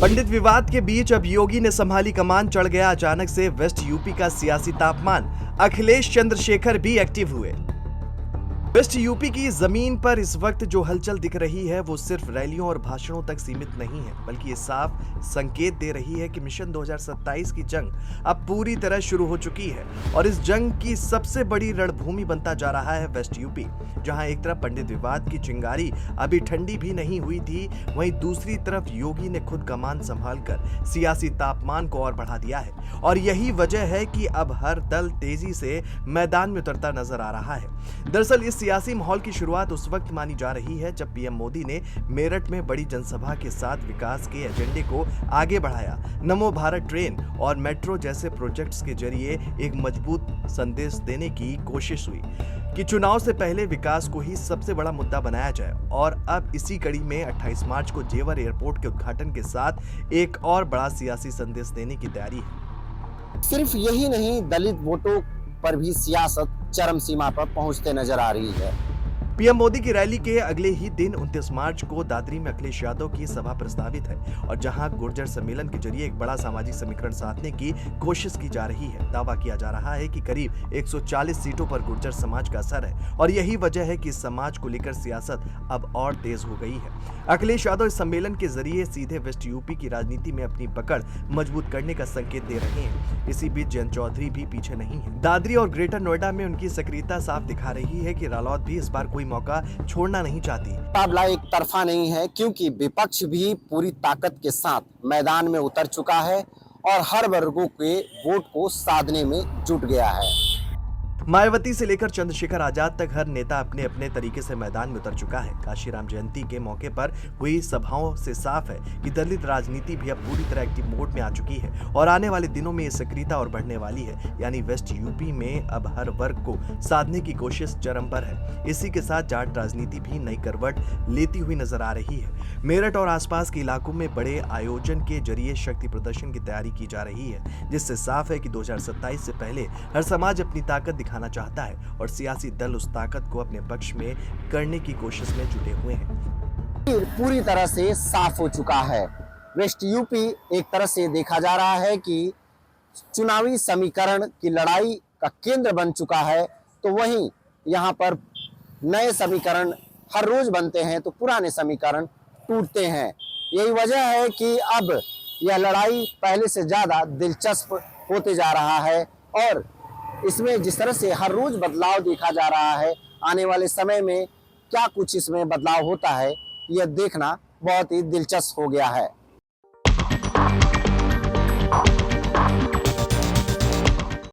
पंडित विवाद के बीच अब योगी ने संभाली कमान, चढ़ गया अचानक से वेस्ट यूपी का सियासी तापमान। अखिलेश चंद्रशेखर भी एक्टिव हुए। वेस्ट यूपी की जमीन पर इस वक्त जो हलचल दिख रही है वो सिर्फ रैलियों और भाषणों तक सीमित नहीं है, बल्कि ये साफ संकेत दे रही है कि मिशन 2027 की जंग अब पूरी तरह शुरू हो चुकी है। और इस जंग की सबसे बड़ी रणभूमि बनता जा रहा है वेस्ट यूपी, जहां एक तरफ पंडित विवाद की चिंगारी अभी ठंडी भी नहीं हुई थी, वहीं दूसरी तरफ योगी ने खुद कमान संभालकर सियासी तापमान को और बढ़ा दिया है। और यही वजह है कि अब हर दल तेजी से मैदान में उतरता नजर आ रहा है। दरअसल इस सियासी माहौल की शुरुआत उस वक्त मानी जा रही है जब पीएम मोदी ने मेरठ में बड़ी जनसभा के साथ विकास के एजेंडे को आगे बढ़ाया। नमो भारत ट्रेन और मेट्रो जैसे प्रोजेक्ट्स के जरिए एक मजबूत संदेश देने की कोशिश हुई कि चुनाव से पहले विकास को ही सबसे बड़ा मुद्दा बनाया जाए। और अब इसी कड़ी में 28 मार्च को जेवर एयरपोर्ट के उद्घाटन के साथ एक और बड़ा सियासी संदेश देने की तैयारी है। सिर्फ यही नहीं, दलित वोटों पर भी सियासत चरम सीमा पर पहुंचते नजर आ रही है। पीएम मोदी की रैली के अगले ही दिन 29 मार्च को दादरी में अखिलेश यादव की सभा प्रस्तावित है, और जहां गुर्जर सम्मेलन के जरिए एक बड़ा सामाजिक समीकरण साधने की कोशिश की जा रही है। दावा किया जा रहा है कि करीब 140 सीटों पर गुर्जर समाज का असर है, और यही वजह है कि इस समाज को लेकर सियासत अब और तेज हो गई है। अखिलेश यादव इस सम्मेलन के जरिए सीधे वेस्ट यूपी की राजनीति में अपनी पकड़ मजबूत करने का संकेत दे रहे हैं। इसी बीच जयंत चौधरी भी पीछे नहीं है। दादरी और ग्रेटर नोएडा में उनकी सक्रियता साफ दिखा रही है कि रालोद भी इस बार कोई मौका छोड़ना नहीं चाहती। मुकाबला एक तरफा नहीं है, क्योंकि विपक्ष भी पूरी ताकत के साथ मैदान में उतर चुका है और हर वर्गों के वोट को साधने में जुट गया है। मायावती से लेकर चंद्रशेखर आजाद तक हर नेता अपने अपने तरीके से मैदान में उतर चुका है। काशीराम जयंती के मौके पर हुई सभाओं से साफ है कि दलित राजनीति भी अब पूरी तरह एक्टिव मोड में आ चुकी है, और आने वाले दिनों में ये सक्रियता और बढ़ने वाली है। यानी वेस्ट यूपी में अब हर वर्ग को साधने की कोशिश चरम पर है। इसी के साथ जाट राजनीति भी नई करवट लेती हुई नजर आ रही है। मेरठ और आसपास के इलाकों में बड़े आयोजन के जरिए शक्ति प्रदर्शन की तैयारी की जा रही है, जिससे साफ है कि 2027 से पहले हर समाज अपनी ताकत दिखाना चाहता है, और सियासी दल उस ताकत को अपने पक्ष में करने की कोशिश में जुटे हुए हैं। पूरी तरह से साफ हो चुका है। वेस्ट यूपी एक तरह से देखा जा रहा है कि चुनावी समीकरण की लड़ाई का केंद्र बन चुका है, तो वहीं यहाँ पर नए समीकरण हर रोज बनते हैं तो पुराने समीकरण टूटते हैं। यही वजह है कि अब यह लड़ाई पहले से ज्यादा दिलचस्प होते जा रहा है, और इसमें जिस तरह से हर रोज बदलाव देखा जा रहा है, आने वाले समय में क्या कुछ इसमें बदलाव होता है, यह देखना बहुत ही दिलचस्प हो गया है।